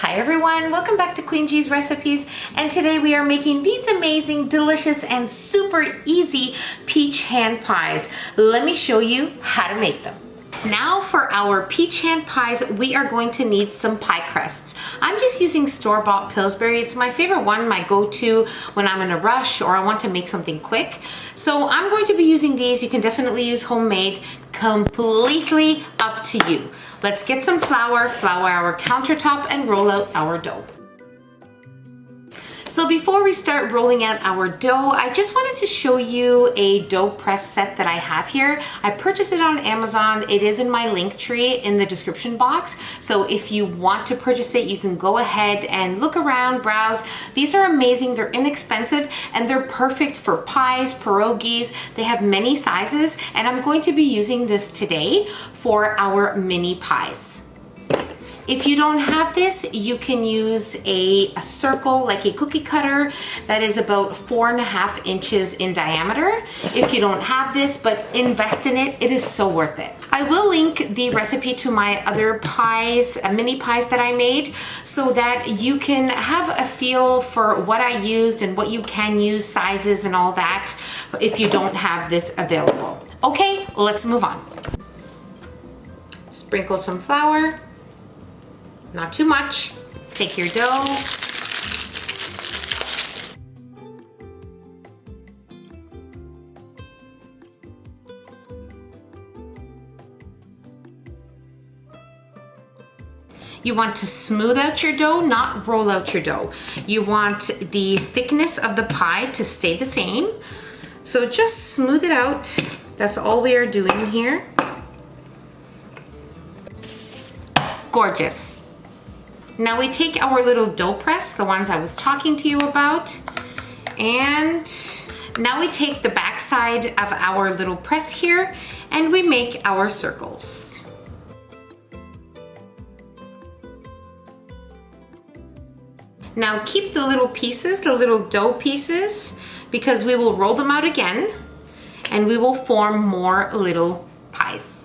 Hi everyone, welcome back to Queen G's Recipes, and today we are making these amazing, delicious, and super easy peach hand pies. Let me show you how to make them. Now for our peach hand pies, we are going to need some pie crusts. I'm just using store-bought Pillsbury. It's my favorite one, my go-to when I'm in a rush or I want to make something quick. So I'm going to be using these. You can definitely use homemade, completely up to you. Let's get some flour, flour our countertop, and roll out our dough. So before we start rolling out our dough, I just wanted to show you a dough press set that I have here. I purchased it on Amazon. It is in my link tree in the description box. So if you want to purchase it, you can go ahead and look around, browse. These are amazing. They're inexpensive and they're perfect for pies, pierogies. They have many sizes, and I'm going to be using this today for our mini pies. If you don't have this, you can use a circle, like a cookie cutter, that is about 4.5 inches in diameter. If you don't have this, but invest in it, it is so worth it. I will link the recipe to my other pies, mini pies that I made, so that you can have a feel for what I used and what you can use, sizes and all that, if you don't have this available. Okay, let's move on. Sprinkle some flour. Not too much. Take your dough. You want to smooth out your dough, not roll out your dough. You want the thickness of the pie to stay the same. So just smooth it out. That's all we are doing here. Gorgeous. Now we take our little dough press, the ones I was talking to you about, and now we take the back side of our little press here and we make our circles. Now keep the little pieces, the little dough pieces, because we will roll them out again and we will form more little pies.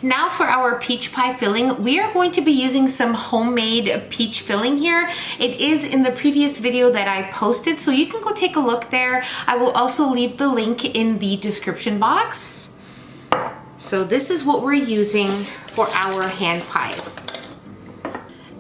Now for our peach pie filling, we are going to be using some homemade peach filling here. It is in the previous video that I posted, so you can go take a look there. I will also leave the link in the description box. So this is what we're using for our hand pies.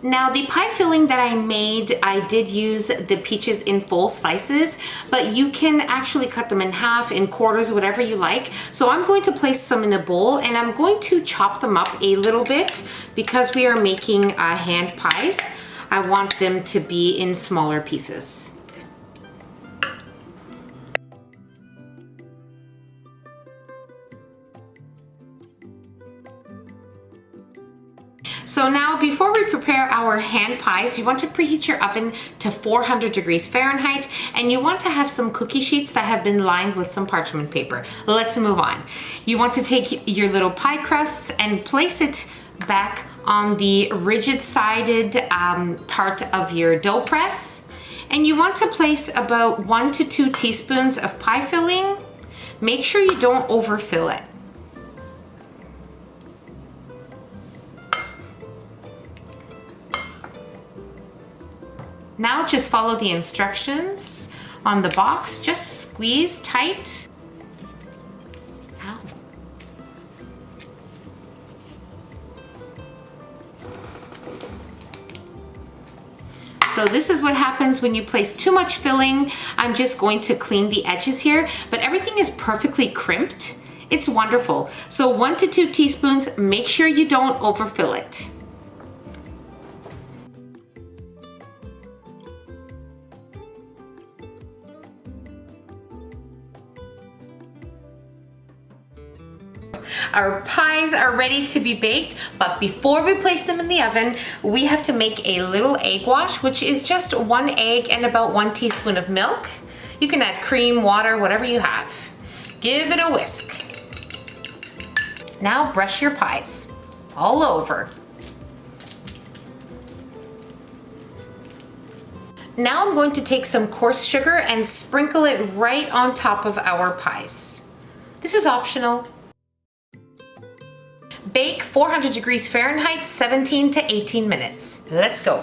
Now the pie filling that I made, I did use the peaches in full slices, but you can actually cut them in half, in quarters, whatever you like. So I'm going to place some in a bowl and I'm going to chop them up a little bit because we are making hand pies. I want them to be in smaller pieces. So now before we prepare our hand pies, you want to preheat your oven to 400 degrees Fahrenheit, and you want to have some cookie sheets that have been lined with some parchment paper. Let's move on. You want to take your little pie crusts and place it back on the rigid-sided part of your dough press. And you want to place about 1 to 2 teaspoons of pie filling. Make sure you don't overfill it. Now just follow the instructions on the box. Just squeeze tight. Ow. So this is what happens when you place too much filling. I'm just going to clean the edges here, but everything is perfectly crimped. It's wonderful. So 1 to 2 teaspoons, make sure you don't overfill it. Our pies are ready to be baked, but before we place them in the oven, we have to make a little egg wash, which is just 1 egg and about 1 teaspoon of milk. You can add cream, water, whatever you have. Give it a whisk. Now brush your pies all over. Now I'm going to take some coarse sugar and sprinkle it right on top of our pies. This is optional. Bake 400 degrees Fahrenheit, 17 to 18 minutes. Let's go.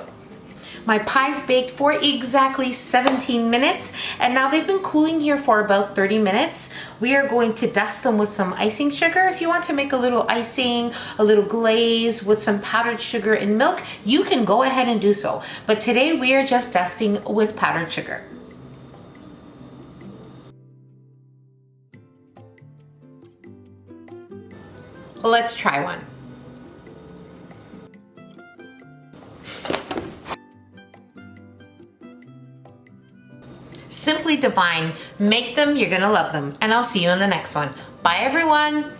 My pies baked for exactly 17 minutes, and now they've been cooling here for about 30 minutes. We are going to dust them with some icing sugar. If you want to make a little icing, a little glaze with some powdered sugar and milk, you can go ahead and do so. But today we are just dusting with powdered sugar. Let's try one. Simply divine. Make them, you're gonna love them. And I'll see you in the next one. Bye everyone.